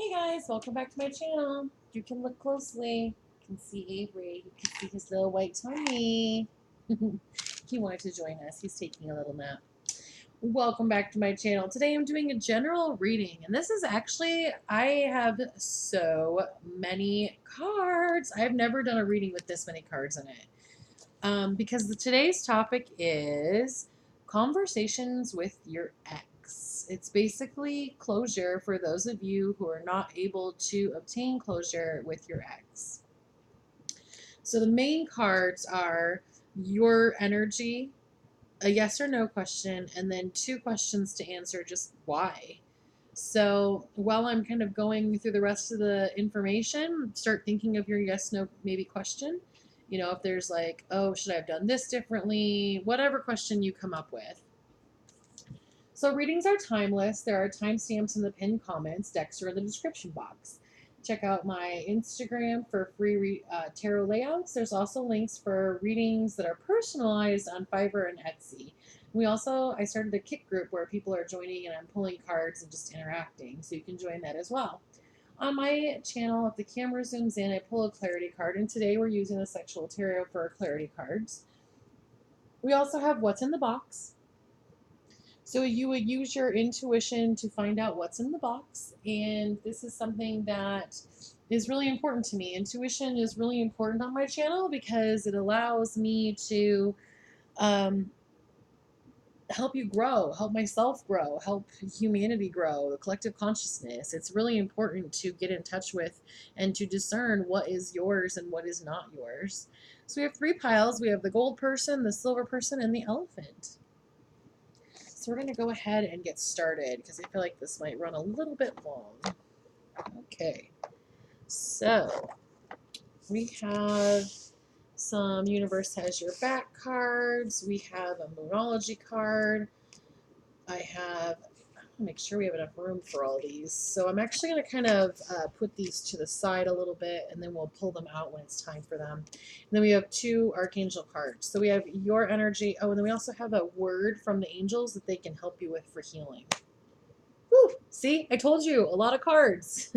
Hey guys, welcome back to my channel. You can look closely. You can see Avery. You can see his little white tummy. He wanted to join us. He's taking a little nap. Welcome back to my channel. Today I'm doing a general reading, and this is actually, I have so many cards. I've never done a reading with this many cards in it. Because today's topic is conversations with your ex. It's basically closure for those of you who are not able to obtain closure with your ex. So the main cards are your energy, a yes or no question, and then two questions to answer just why. So while I'm kind of going through the rest of the information, start thinking of your yes, no, maybe question. You know, if there's like, oh, should I have done this differently? Whatever question you come up with. So readings are timeless. There are timestamps in the pinned comments. Decks are in the description box. Check out my Instagram for free tarot layouts. There's also links for readings that are personalized on Fiverr and Etsy. I started a Kik group where people are joining and I'm pulling cards and just interacting, so you can join that as well. On my channel, if the camera zooms in, I pull a clarity card, and today we're using the Sexual Tarot for clarity cards. We also have What's in the Box. So you would use your intuition to find out what's in the box, and this is something that is really important to me. Intuition is really important on my channel because it allows me to help you grow, help myself grow, help humanity grow, the collective consciousness. It's really important to get in touch with and to discern what is yours and what is not yours. So we have three piles. We have the gold person, the silver person, and the elephant. So we're going to go ahead and get started because I feel like this might run a little bit long. Okay, so we have some Universe Has Your Back cards. We have a Moonology card. I have, make sure we have enough room for all these. So I'm actually going to kind of put these to the side a little bit, and then we'll pull them out when it's time for them. And then we have two Archangel cards. So we have your energy. Oh, and then we also have a word from the angels that they can help you with for healing. Woo! See, I told you, a lot of cards.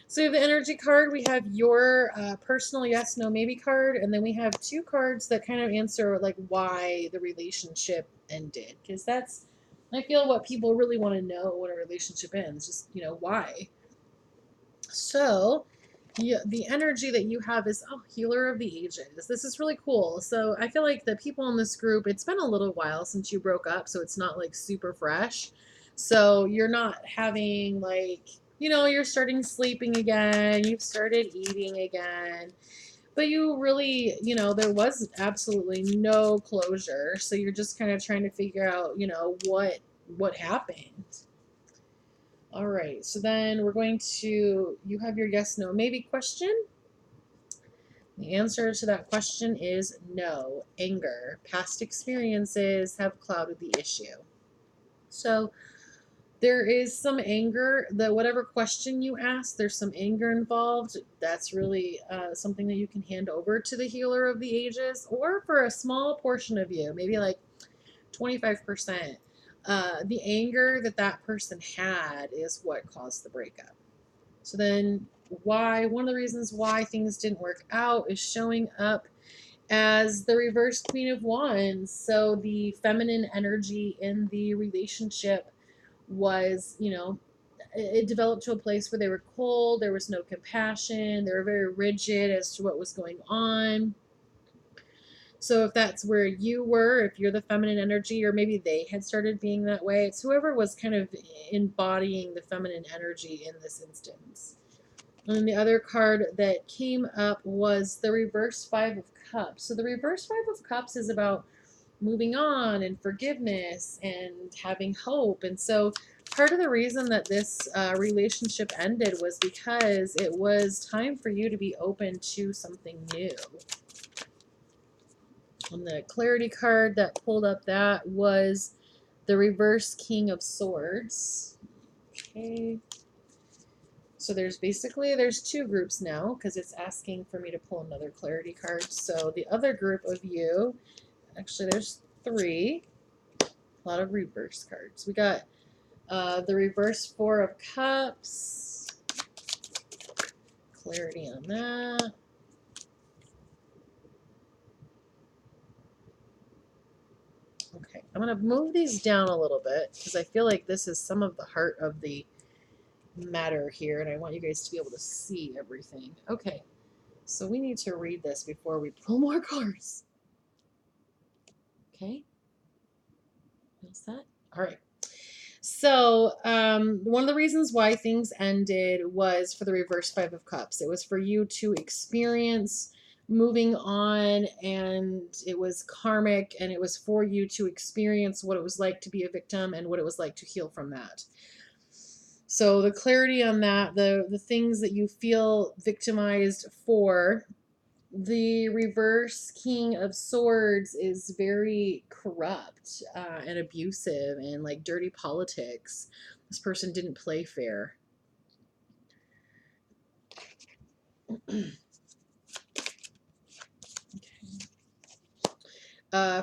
So we have the energy card. We have your personal yes, no, maybe card. And then we have two cards that kind of answer like why the relationship ended. Because that's, I feel, what people really want to know when a relationship ends. Just, you know, why. So the energy that you have is, oh, Healer of the Ages. This is really cool. So I feel like the people in this group, it's been a little while since you broke up, so it's not like super fresh. So you're not having like, you know, you're starting sleeping again, you've started eating again, but you really, you know, there was absolutely no closure. So you're just kind of trying to figure out, you know, what happened. All right, so then we're going to, you have your yes, no, maybe question. The answer to that question is no. Anger. Past experiences have clouded the issue. So there is some anger. Whatever question you ask, there's some anger involved. That's really something that you can hand over to the Healer of the Ages, or for a small portion of you, maybe like 25%. The anger that person had is what caused the breakup. So then one of the reasons why things didn't work out is showing up as the reverse Queen of Wands. So the feminine energy in the relationship was, you know, it developed to a place where they were cold, there was no compassion, they were very rigid as to what was going on. So if that's where you were, if you're the feminine energy, or maybe they had started being that way, it's whoever was kind of embodying the feminine energy in this instance. And the other card that came up was the reverse Five of Cups. So the reverse Five of Cups is about moving on and forgiveness and having hope. And so part of the reason that this relationship ended was because it was time for you to be open to something new. And the clarity card that pulled up that was the reverse King of Swords. Okay. So there's two groups now because it's asking for me to pull another clarity card. So the other group of you, actually there's three, a lot of reverse cards. We got the reverse Four of Cups, clarity on that. Okay, I'm going to move these down a little bit because I feel like this is some of the heart of the matter here, and I want you guys to be able to see everything. Okay, so we need to read this before we pull more cards. Okay, that's that. All right. So one of the reasons why things ended was for the reverse Five of Cups. It was for you to experience moving on, and it was karmic, and it was for you to experience what it was like to be a victim and what it was like to heal from that. So the clarity on that, the things that you feel victimized for. The reverse King of Swords is very corrupt and abusive and like dirty politics. This person didn't play fair.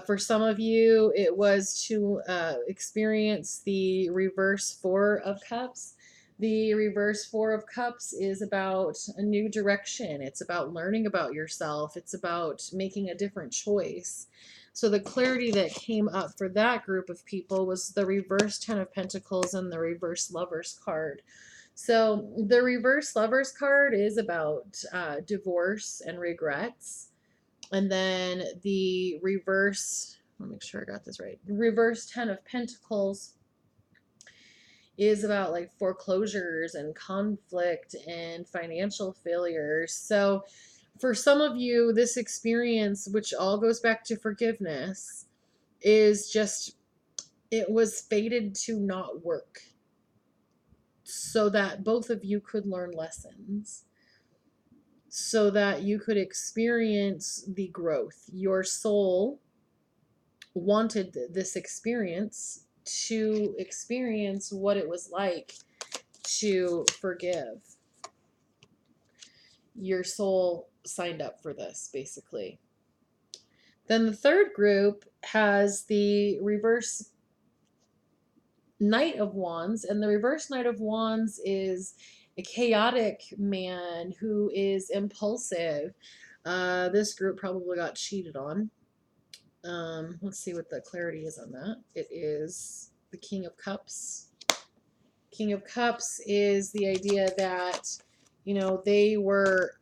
For some of you, it was to experience the reverse Four of Cups. The reverse Four of Cups is about a new direction. It's about learning about yourself. It's about making a different choice. So the clarity that came up for that group of people was the reverse Ten of Pentacles and the reverse Lovers card. So the reverse Lovers card is about divorce and regrets. And then the reverse, let me make sure I got this right. Reverse Ten of Pentacles is about like foreclosures and conflict and financial failures. So for some of you, this experience, which all goes back to forgiveness, is just, it was fated to not work so that both of you could learn lessons, so that you could experience the growth. Your soul wanted this experience to experience what it was like to forgive. Your soul signed up for this, basically. Then the third group has the reverse Knight of Wands, and the reverse Knight of Wands is a chaotic man who is impulsive. This group probably got cheated on. Let's see what the clarity is on that. It is the King of Cups. King of Cups is the idea that, you know, they were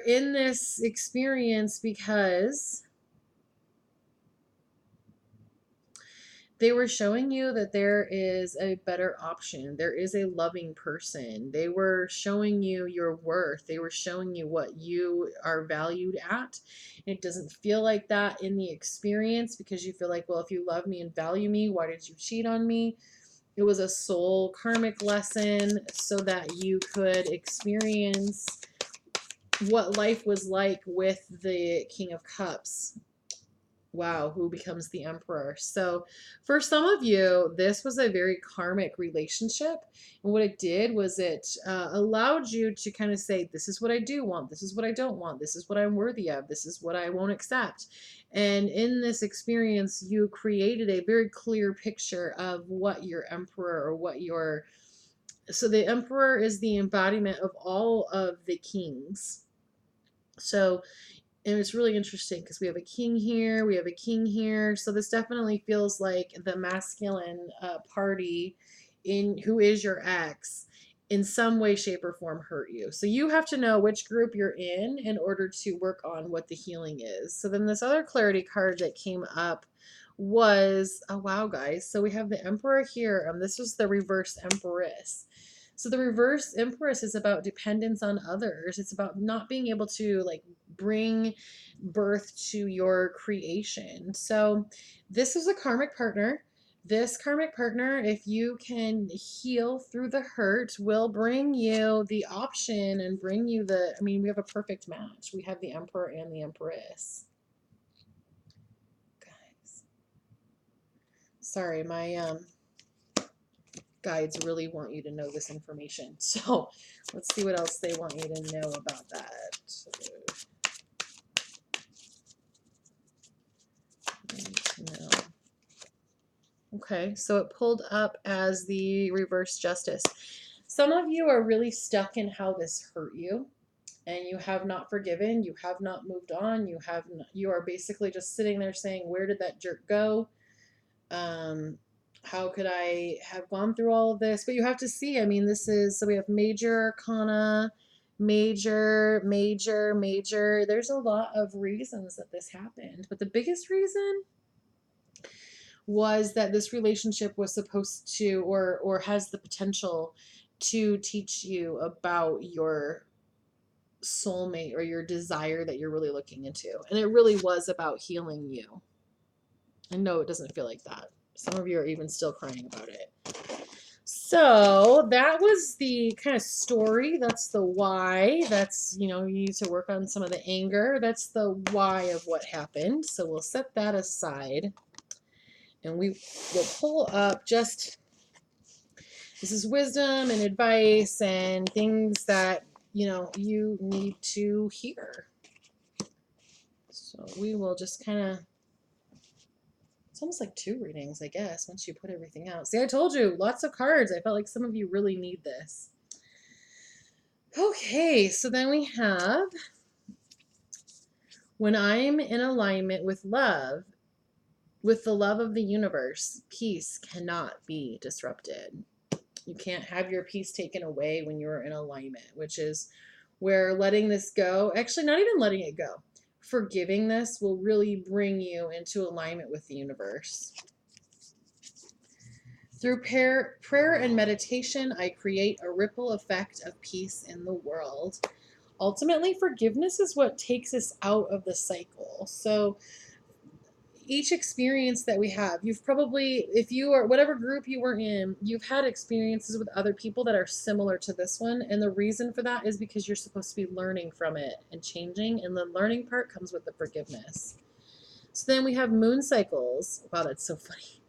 in this experience because they were showing you that there is a better option. There is a loving person. They were showing you your worth. They were showing you what you are valued at. And it doesn't feel like that in the experience because you feel like, well, if you love me and value me, why did you cheat on me? It was a soul karmic lesson so that you could experience what life was like with the King of Cups. Wow, who becomes the Emperor. So for some of you, this was a very karmic relationship. And what it did was it allowed you to kind of say, this is what I do want. This is what I don't want. This is what I'm worthy of. This is what I won't accept. And in this experience, you created a very clear picture of what your Emperor or what your... So the Emperor is the embodiment of all of the kings. So... And it's really interesting because we have a king here, we have a king here. So this definitely feels like the masculine party in who is your ex in some way, shape, or form hurt you. So you have to know which group you're in order to work on what the healing is. So then this other clarity card that came up was, oh wow, guys. So we have the Emperor here, and this was the reverse Empress. So the reverse Empress is about dependence on others. It's about not being able to like bring birth to your creation. So this is a karmic partner. This karmic partner, if you can heal through the hurt, will bring you the option and bring you the, I mean, we have a perfect match. We have the Emperor and the Empress. Guys. Sorry, my guides really want you to know this information. So let's see what else they want you to know about that. No. Okay, so it pulled up as the reverse Justice. Some of you are really stuck in how this hurt you, and you have not forgiven, you have not moved on, you are basically just sitting there saying, where did that jerk go? Um, how could I have gone through all of this? But you have to see, I mean, this is, so we have major arcana, major, major, major. There's a lot of reasons that this happened. But the biggest reason was that this relationship was supposed to, or has the potential to teach you about your soulmate or your desire that you're really looking into. And it really was about healing you. And no, it doesn't feel like that. Some of you are even still crying about it. So that was the kind of story. That's the why. That's, you need to work on some of the anger. That's the why of what happened. So we'll set that aside. And we will pull up just, this is wisdom and advice and things that, you need to hear. So we will just kind of, it's almost like 2 readings, I guess, once you put everything out. See, I told you, lots of cards. I felt like some of you really need this. Okay, so then we have, when I'm in alignment with love, with the love of the universe, peace cannot be disrupted. You can't have your peace taken away when you're in alignment, which is where letting this go, actually not even letting it go, forgiving this will really bring you into alignment with the universe. Through prayer and meditation, I create a ripple effect of peace in the world. Ultimately, forgiveness is what takes us out of the cycle. So each experience that we have, you've probably, if you are, whatever group you were in, you've had experiences with other people that are similar to this one. And the reason for that is because you're supposed to be learning from it and changing. And the learning part comes with the forgiveness. So then we have moon cycles. Wow, that's so funny.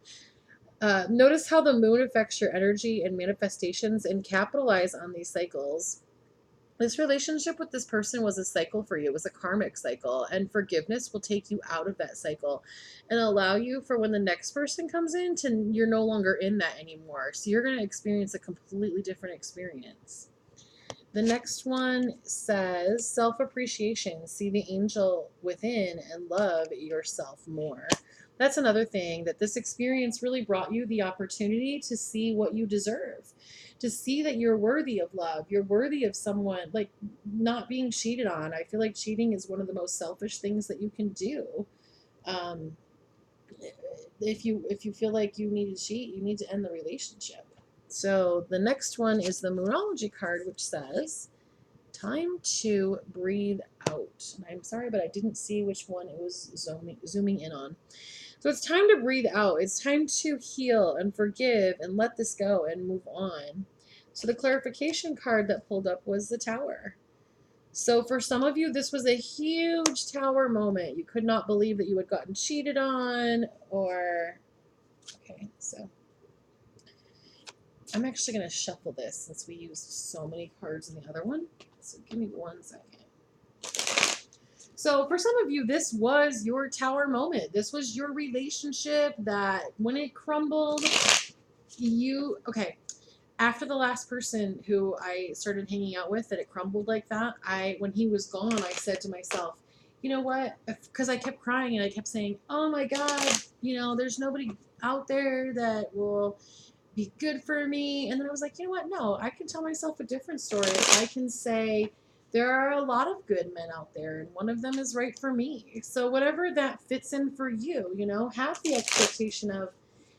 Notice how the moon affects your energy and manifestations, and capitalize on these cycles. This relationship with this person was a cycle for you. It was a karmic cycle, and forgiveness will take you out of that cycle and allow you for when the next person comes in to, you're no longer in that anymore. So you're going to experience a completely different experience. The next one says self-appreciation. See the angel within and love yourself more. That's another thing, that this experience really brought you the opportunity to see what you deserve, to see that you're worthy of love. You're worthy of someone, like not being cheated on. I feel like cheating is one of the most selfish things that you can do. If you feel like you need to cheat, you need to end the relationship. So the next one is the Moonology card, which says, time to breathe out. And I'm sorry, but I didn't see which one it was zooming in on. So it's time to breathe out. It's time to heal and forgive and let this go and move on. So the clarification card that pulled up was the Tower. So for some of you, this was a huge Tower moment. You could not believe that you had gotten cheated on, or, okay, so I'm actually going to shuffle this since we used so many cards in the other one. So give me 1 second. So for some of you, this was your Tower moment. This was your relationship that when it crumbled, okay, after the last person who I started hanging out with, that it crumbled like that, when he was gone, I said to myself, you know what? Because I kept crying and I kept saying, oh my God, there's nobody out there that will be good for me. And then I was like, you know what? No, I can tell myself a different story. I can say there are a lot of good men out there, and one of them is right for me. So whatever that fits in for you, have the expectation of,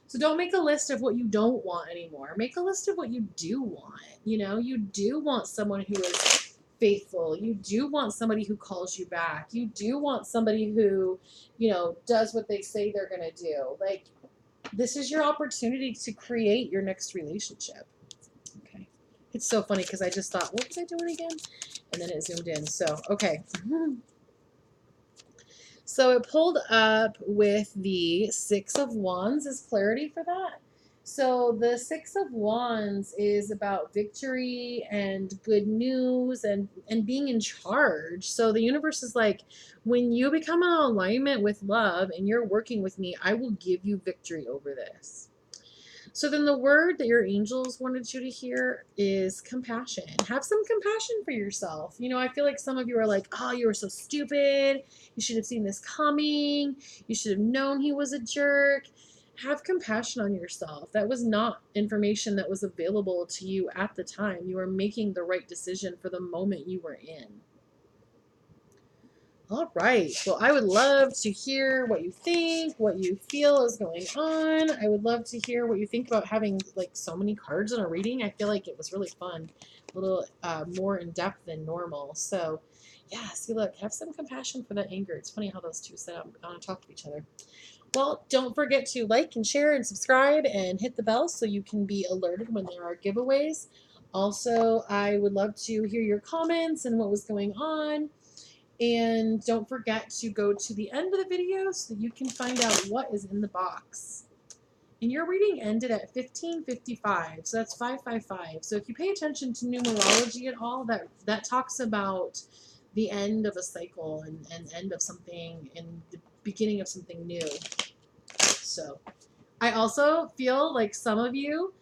so don't make a list of what you don't want anymore. Make a list of what you do want. You do want someone who is faithful. You do want somebody who calls you back. You do want somebody who, does what they say they're going to do. Like, this is your opportunity to create your next relationship. Okay. It's so funny because I just thought, what was I doing again? And then it zoomed in. So, okay. So it pulled up with the 6 of Wands as clarity for that. So the 6 of Wands is about victory and good news and being in charge. So the universe is like, when you become in alignment with love and you're working with me, I will give you victory over this. So then the word that your angels wanted you to hear is compassion. Have some compassion for yourself. You know, I feel like some of you are like, oh, you were so stupid. You should have seen this coming. You should have known he was a jerk. Have compassion on yourself. That was not information that was available to you at the time. You were making the right decision for the moment you were in. All right. Well, I would love to hear what you think, what you feel is going on. I would love to hear what you think about having like so many cards in a reading. I feel like it was really fun, a little more in depth than normal. So, yeah, see, look, have some compassion for that anger. It's funny how those two sit up on talk to each other. Well, don't forget to like and share and subscribe and hit the bell so you can be alerted when there are giveaways. Also, I would love to hear your comments and what was going on. And don't forget to go to the end of the video so you can find out what is in the box. And your reading ended at 1555, so that's 555. So if you pay attention to numerology at all, that talks about the end of a cycle and end of something and the beginning of something new. So I also feel like some of you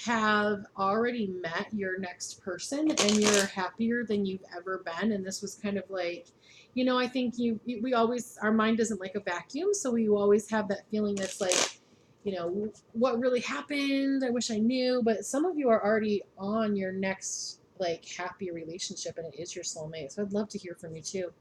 have already met your next person and you're happier than you've ever been. And this was kind of like, you know, I think we always, our mind doesn't like a vacuum. So we always have that feeling that's like, you know, what really happened? I wish I knew. But some of you are already on your next like happy relationship and it is your soulmate. So I'd love to hear from you too.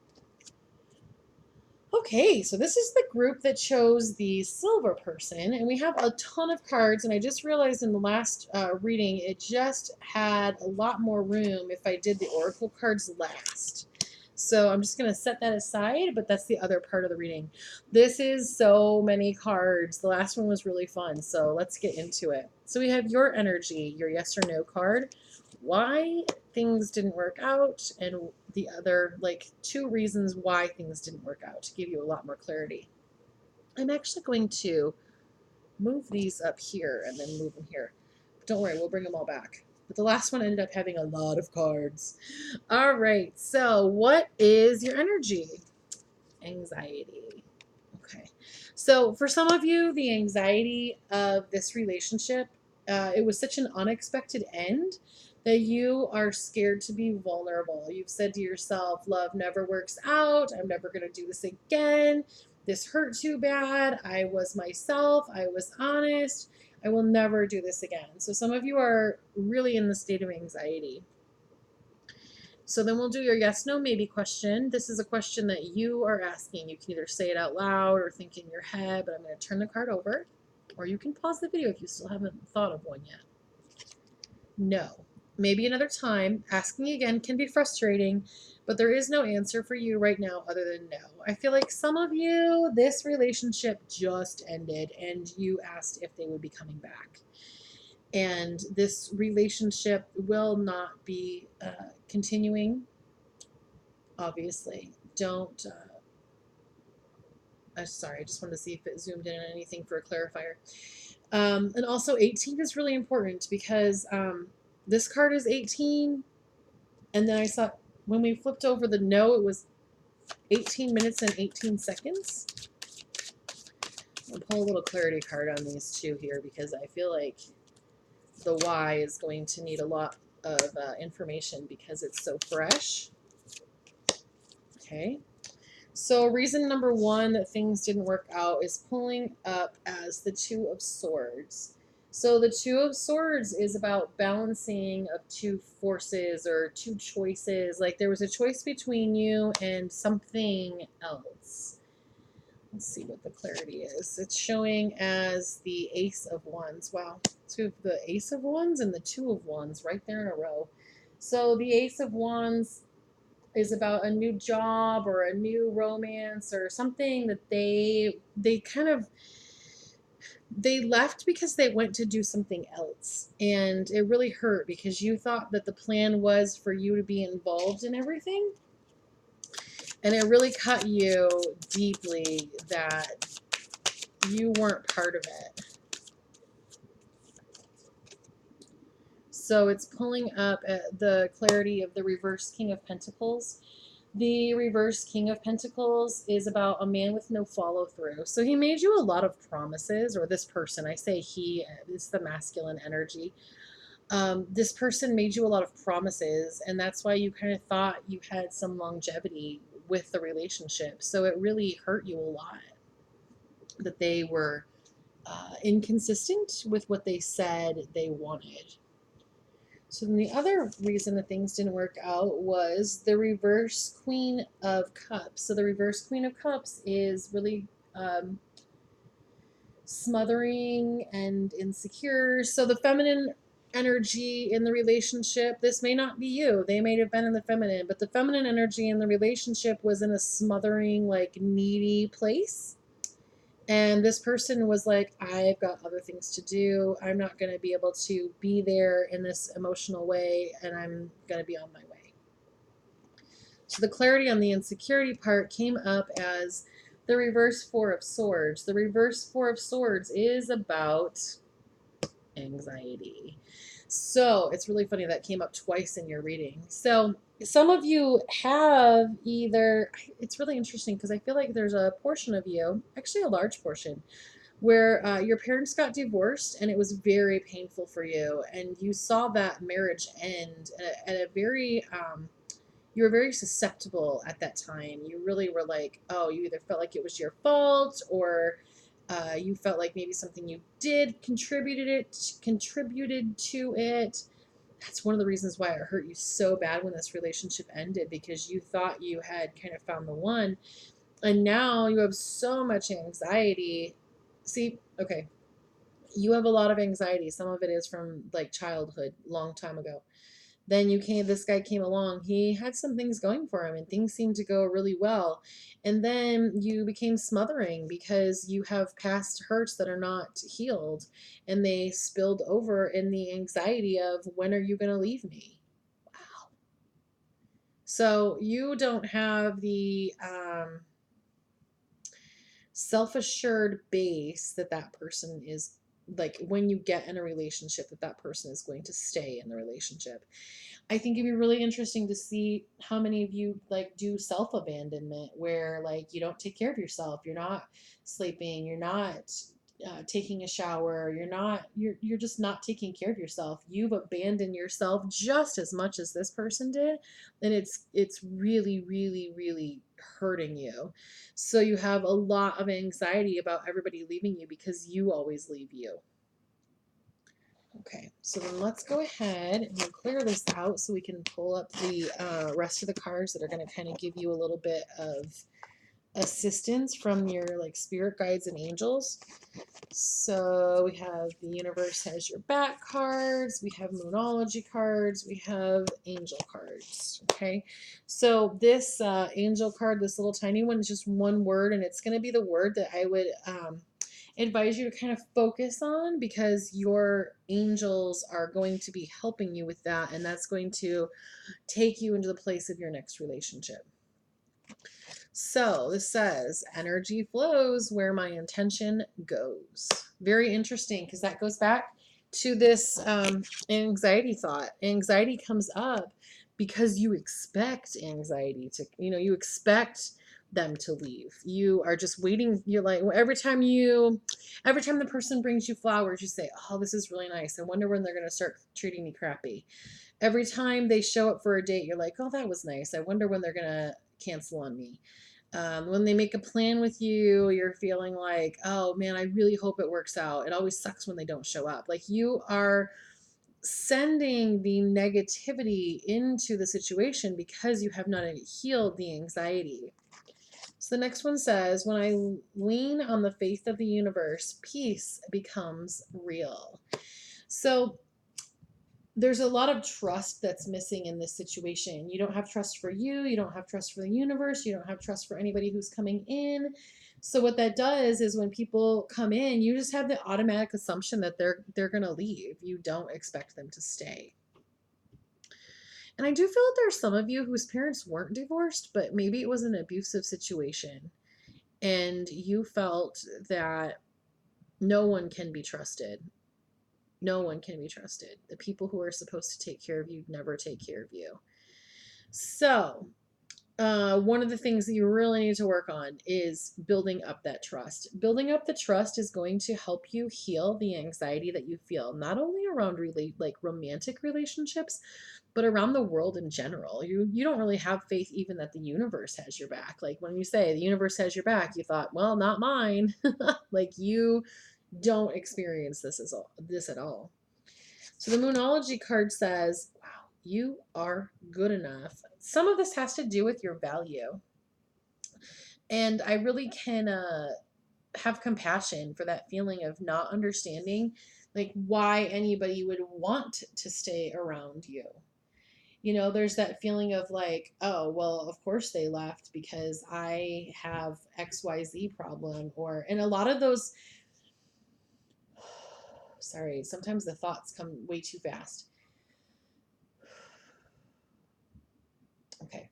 Okay, so this is the group that chose the silver person, and we have a ton of cards, and I just realized in the last reading it just had a lot more room if I did the oracle cards last. So I'm just going to set that aside, but that's the other part of the reading. This is so many cards. The last one was really fun, so let's get into it. So we have your energy, your yes or no card, why things didn't work out, and the other, like, 2 reasons why things didn't work out to give you a lot more clarity. I'm actually going to move these up here and then move them here. Don't worry, we'll bring them all back. But the last one ended up having a lot of cards. All right, so what is your energy? Anxiety. Okay. So for some of you, the anxiety of this relationship, it was such an unexpected end that you are scared to be vulnerable. You've said to yourself, love never works out. I'm never going to do this again. This hurt too bad. I was myself. I was honest. I will never do this again. So some of you are really in the state of anxiety. So then we'll do your yes, no, maybe question. This is a question that you are asking. You can either say it out loud or think in your head, but I'm going to turn the card over. Or you can pause the video if you still haven't thought of one yet. No. Maybe another time. Asking again can be frustrating, but there is no answer for you right now other than no. I feel like some of you, this relationship just ended and you asked if they would be coming back. And this relationship will not be continuing. Obviously, don't. Sorry, I just wanted to see if it zoomed in on anything for a clarifier. And also, 18 is really important because this card is 18, and then I saw when we flipped over the no, it was 18 minutes and 18 seconds. I'll pull a little clarity card on these two here because I feel like the Y is going to need a lot of information because it's so fresh. Okay. So reason number 1 that things didn't work out is pulling up as the 2 of Swords. So the 2 of Swords is about balancing of 2 forces or 2 choices. Like there was a choice between you and something else. Let's see what the clarity is. It's showing as the Ace of Wands. Wow. So we have the Ace of Wands and the 2 of Wands right there in a row. So the Ace of Wands is about a new job or a new romance or something that they left because they went to do something else, and it really hurt because you thought that the plan was for you to be involved in everything, and it really cut you deeply that you weren't part of it. So it's pulling up the clarity of the reverse King of Pentacles. The reverse King of Pentacles is about a man with no follow through. So he made you a lot of promises, or this person, I say he, it's the masculine energy. This person made you a lot of promises, and that's why you kind of thought you had some longevity with the relationship. So it really hurt you a lot that they were inconsistent with what they said they wanted. So then the other reason that things didn't work out was the reverse Queen of Cups. So the reverse Queen of Cups is really smothering and insecure. So the feminine energy in the relationship, this may not be you. They may have been in the feminine, but the feminine energy in the relationship was in a smothering, like needy place. And this person was like, I've got other things to do. I'm not going to be able to be there in this emotional way, and I'm going to be on my way. So the clarity on the insecurity part came up as the reverse Four of Swords. The reverse Four of Swords is about anxiety. So it's really funny that came up twice in your reading. So some of you have either, it's really interesting because I feel like there's a portion of you, actually a large portion, where your parents got divorced and it was very painful for you. And you saw that marriage end at a very, you were very susceptible at that time. You really were like, oh, you either felt like it was your fault, or you felt like maybe something you did contributed to it. That's one of the reasons why it hurt you so bad when this relationship ended, because you thought you had kind of found the one, and now you have so much anxiety. See, okay, you have a lot of anxiety. Some of it is from like childhood, long time ago. Then this guy came along, he had some things going for him and things seemed to go really well. And then you became smothering because you have past hurts that are not healed, and they spilled over in the anxiety of, when are you going to leave me? Wow. So you don't have the self-assured base that that person is, like, when you get in a relationship, that person is going to stay in the relationship. I think it'd be really interesting to see how many of you like do self-abandonment, where like you don't take care of yourself, you're not sleeping, you're not taking a shower, you're just not taking care of yourself. You've abandoned yourself just as much as this person did, and it's really really really hurting you. So you have a lot of anxiety about everybody leaving you because you always leave you. Okay, so then let's go ahead and we'll clear this out so we can pull up the rest of the cards that are going to kind of give you a little bit of assistance from your like spirit guides and angels. So we have the universe has your back cards, we have moonology cards, we have angel cards. Okay, so this angel card, this little tiny one, is just one word, and it's going to be the word that I would advise you to kind of focus on, because your angels are going to be helping you with that, and that's going to take you into the place of your next relationship. So this says, energy flows where my intention goes. Very interesting, because that goes back to this anxiety thought. Anxiety comes up because you expect anxiety to, you expect them to leave. You are just waiting. You're like, every time the person brings you flowers, you say, oh, this is really nice. I wonder when they're going to start treating me crappy. Every time they show up for a date, you're like, oh, that was nice. I wonder when they're going to cancel on me. When they make a plan with you, you're feeling like, oh man, I really hope it works out. It always sucks when they don't show up. Like, you are sending the negativity into the situation because you have not healed the anxiety. So the next one says, when I lean on the faith of the universe, peace becomes real. So there's a lot of trust that's missing in this situation. You don't have trust for you. You don't have trust for the universe. You don't have trust for anybody who's coming in. So what that does is, when people come in, you just have the automatic assumption that they're going to leave. You don't expect them to stay. And I do feel that there's some of you whose parents weren't divorced, but maybe it was an abusive situation, and you felt that no one can be trusted. No one can be trusted. The people who are supposed to take care of you never take care of you. So one of the things that you really need to work on is building up that trust. Building up the trust is going to help you heal the anxiety that you feel, not only around like romantic relationships, but around the world in general. You don't really have faith even that the universe has your back. Like when you say the universe has your back, you thought, well, not mine. Like you don't experience this at all. So the Moonology card says, wow, you are good enough. Some of this has to do with your value. And I really can have compassion for that feeling of not understanding like why anybody would want to stay around you. You know, there's that feeling of like, oh, well, of course they left because I have XYZ problem, or, and a lot of those, sorry, sometimes the thoughts come way too fast. Okay.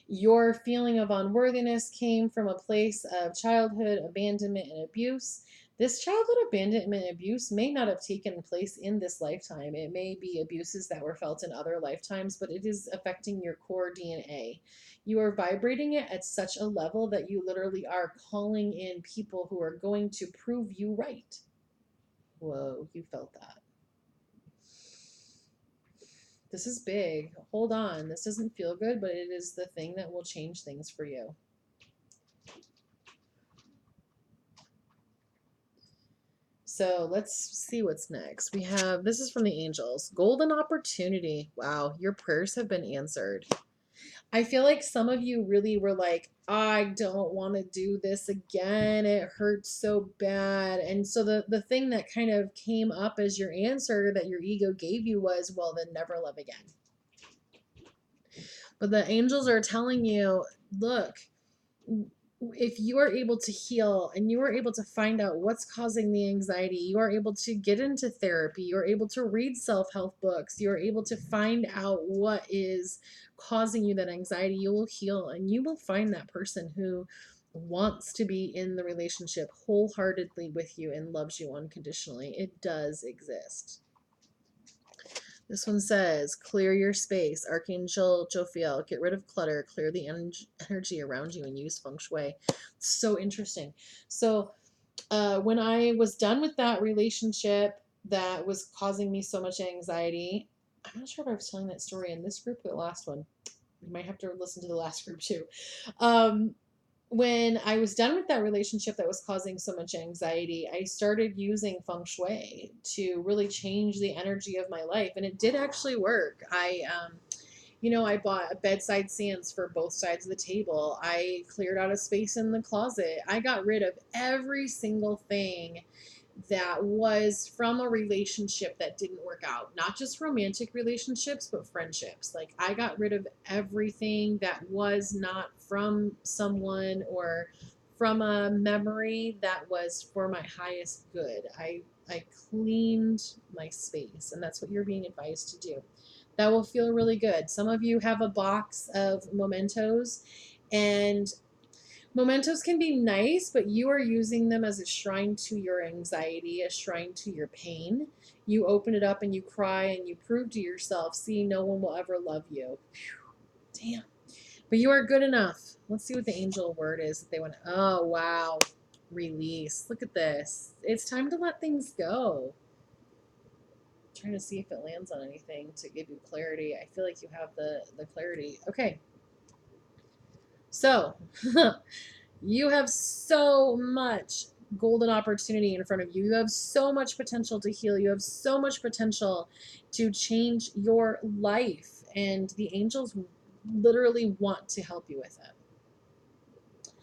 Your feeling of unworthiness came from a place of childhood abandonment and abuse. This childhood abandonment and abuse may not have taken place in this lifetime. It may be abuses that were felt in other lifetimes, but it is affecting your core DNA. You are vibrating it at such a level that you literally are calling in people who are going to prove you right. Whoa, you felt that. This is big. Hold on. This doesn't feel good, but it is the thing that will change things for you. So let's see what's next. We have, this is from the angels. Golden opportunity. Wow, your prayers have been answered. I feel like some of you really were like, I don't want to do this again. It hurts so bad. And so the thing that kind of came up as your answer that your ego gave you was, well, then never love again. But the angels are telling you, look, if you are able to heal and you are able to find out what's causing the anxiety, you are able to get into therapy, you're able to read self-help books, you're able to find out what is causing you that anxiety, you will heal and you will find that person who wants to be in the relationship wholeheartedly with you and loves you unconditionally. It does exist. This one says, clear your space. Archangel Jophiel, get rid of clutter, clear the energy around you, and use feng shui. It's so interesting. So when I was done with that relationship that was causing me so much anxiety, I'm not sure if I was telling that story in this group or the last one. You might have to listen to the last group too. When I was done with that relationship that was causing so much anxiety, I started using feng shui to really change the energy of my life. And it did actually work. I bought a bedside stands for both sides of the table. I cleared out a space in the closet. I got rid of every single thing that was from a relationship that didn't work out. Not just romantic relationships, but friendships. Like I got rid of everything that was not from someone or from a memory that was for my highest good. I cleaned my space, and that's what you're being advised to do. That will feel really good. Some of you have a box of mementos, and mementos can be nice, but you are using them as a shrine to your anxiety, a shrine to your pain. You open it up and you cry and you prove to yourself, see, no one will ever love you. Whew, damn. But you are good enough. Let's see what the angel word is that they want. Oh, wow. Release. Look at this. It's time to let things go. I'm trying to see if it lands on anything to give you clarity. I feel like you have the clarity. Okay. So, you have so much golden opportunity in front of you. You have so much potential to heal. You have so much potential to change your life. And the angels literally want to help you with it.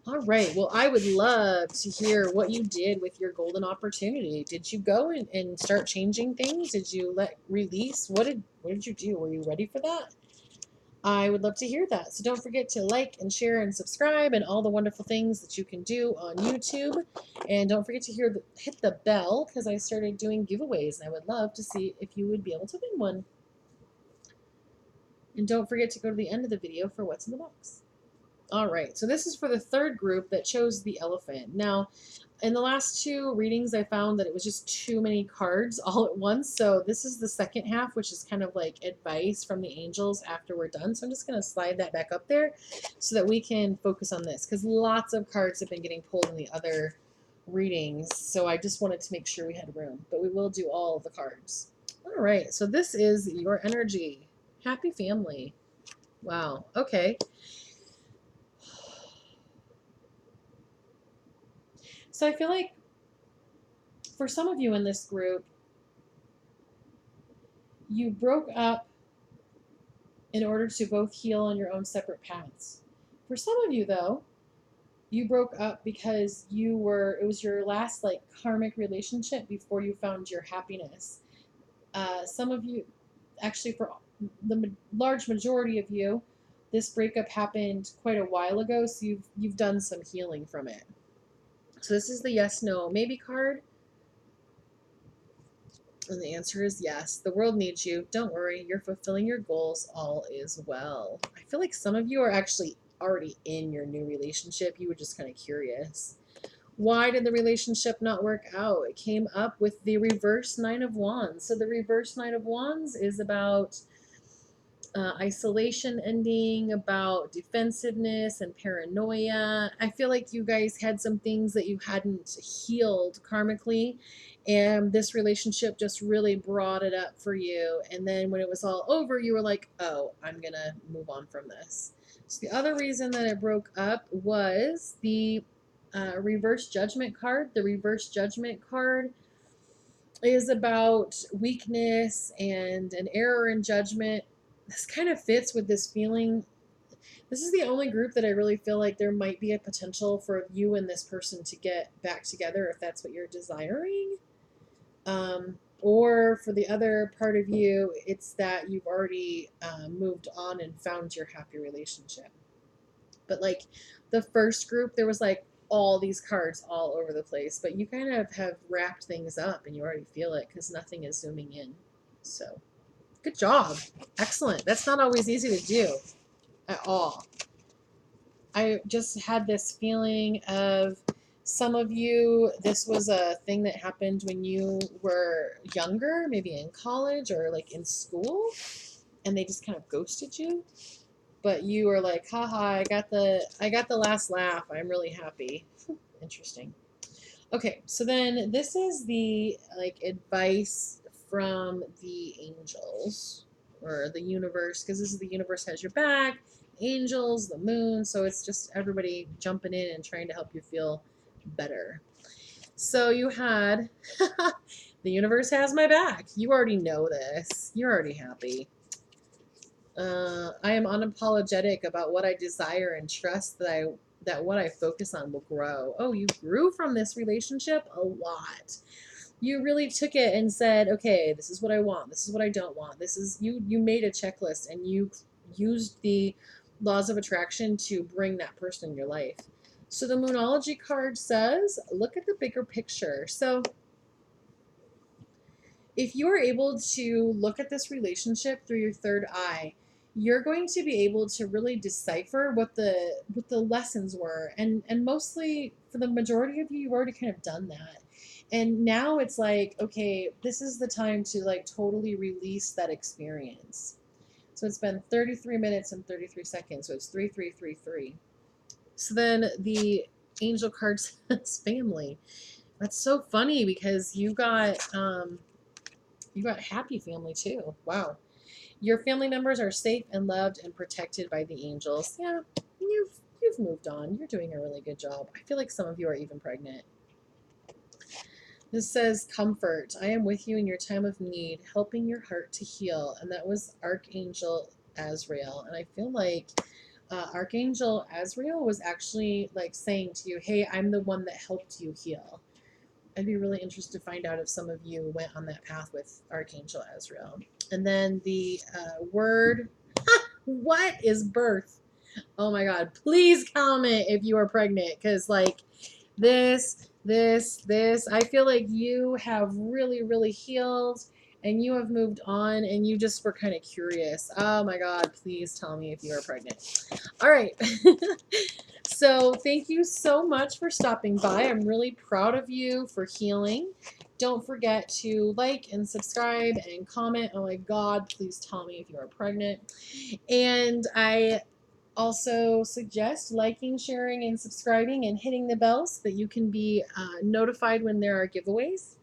All right. Well, I would love to hear what you did with your golden opportunity. Did you go and start changing things? Did you release? What did you do? Were you ready for that? I would love to hear that. So don't forget to like and share and subscribe and all the wonderful things that you can do on YouTube. And don't forget to hit the bell because I started doing giveaways and I would love to see if you would be able to win one. And don't forget to go to the end of the video for what's in the box. All right, so this is for the third group that chose the elephant. Now, in the last two readings, I found that it was just too many cards all at once. So this is the second half, which is kind of like advice from the angels after we're done. So I'm just going to slide that back up there so that we can focus on this, because lots of cards have been getting pulled in the other readings. So I just wanted to make sure we had room, but we will do all of the cards. All right, so this is your energy. Happy family. Wow. Okay. So I feel like for some of you in this group, you broke up in order to both heal on your own separate paths. For some of you, though, you broke up because it was your last like karmic relationship before you found your happiness. Some of you, actually, for the large majority of you, this breakup happened quite a while ago, so you've done some healing from it. So this is the yes, no, maybe card. And the answer is yes. The world needs you. Don't worry. You're fulfilling your goals. All is well. I feel like some of you are actually already in your new relationship. You were just kind of curious. Why did the relationship not work out? It came up with the reverse Nine of Wands. So the reverse Nine of Wands is about isolation ending, about defensiveness and paranoia. I feel like you guys had some things that you hadn't healed karmically, and this relationship just really brought it up for you. And then when it was all over, you were like, oh, I'm going to move on from this. So the other reason that it broke up was the reverse judgment card. The reverse judgment card is about weakness and an error in judgment. This kind of fits with this feeling. This is the only group that I really feel like there might be a potential for you and this person to get back together if that's what you're desiring. Or for the other part of you, it's that you've already moved on and found your happy relationship. But like the first group, there was like all these cards all over the place, but you kind of have wrapped things up and you already feel it because nothing is zooming in. So good job. Excellent. That's not always easy to do at all. I just had this feeling of some of you, this was a thing that happened when you were younger, maybe in college or like in school, and they just kind of ghosted you. But you were like, haha, I got the last laugh. I'm really happy. Interesting. Okay, so then this is the like advice from the angels or the universe, because this is the universe has your back, angels, the moon, so it's just everybody jumping in and trying to help you feel better. So you had the universe has my back. You already know this. You're already happy. I am unapologetic about what I desire and trust that what I focus on will grow. Oh, you grew from this relationship a lot. You really took it and said, okay, this is what I want. This is what I don't want. This is you made a checklist and you used the laws of attraction to bring that person in your life. So the Moonology card says, look at the bigger picture. So if you are able to look at this relationship through your third eye, you're going to be able to really decipher what the lessons were, and mostly for the majority of you, you've already kind of done that. And now it's like, okay, this is the time to like totally release that experience. So it's been 33 minutes and 33 seconds, so it's 3333. So then the angel card says family. That's so funny because you got happy family too. Wow. Your family members are safe and loved and protected by the angels. Yeah, you've moved on. You're doing a really good job. I feel like some of you are even pregnant. This says comfort. I am with you in your time of need, helping your heart to heal. And that was Archangel Azrael. And I feel like Archangel Azrael was actually like saying to you, hey, I'm the one that helped you heal. I'd be really interested to find out if some of you went on that path with Archangel Azrael. And then the word, what is birth? Oh my God, please comment if you are pregnant, because like this, I feel like you have really, really healed and you have moved on and you just were kind of curious. Oh my God, please tell me if you are pregnant. All right. So thank you so much for stopping by. I'm really proud of you for healing. Don't forget to like and subscribe and comment. Oh my God, please tell me if you are pregnant. And I also suggest liking, sharing, and subscribing and hitting the bell so that you can be notified when there are giveaways.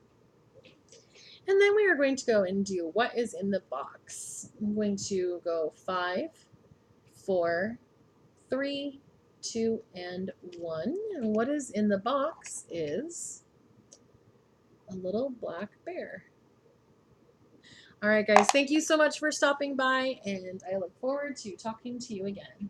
And then we are going to go and do what is in the box. I'm going to go 5, 4, 3, 2, and 1. And what is in the box is a little black bear. All right, guys, thank you so much for stopping by, and I look forward to talking to you again.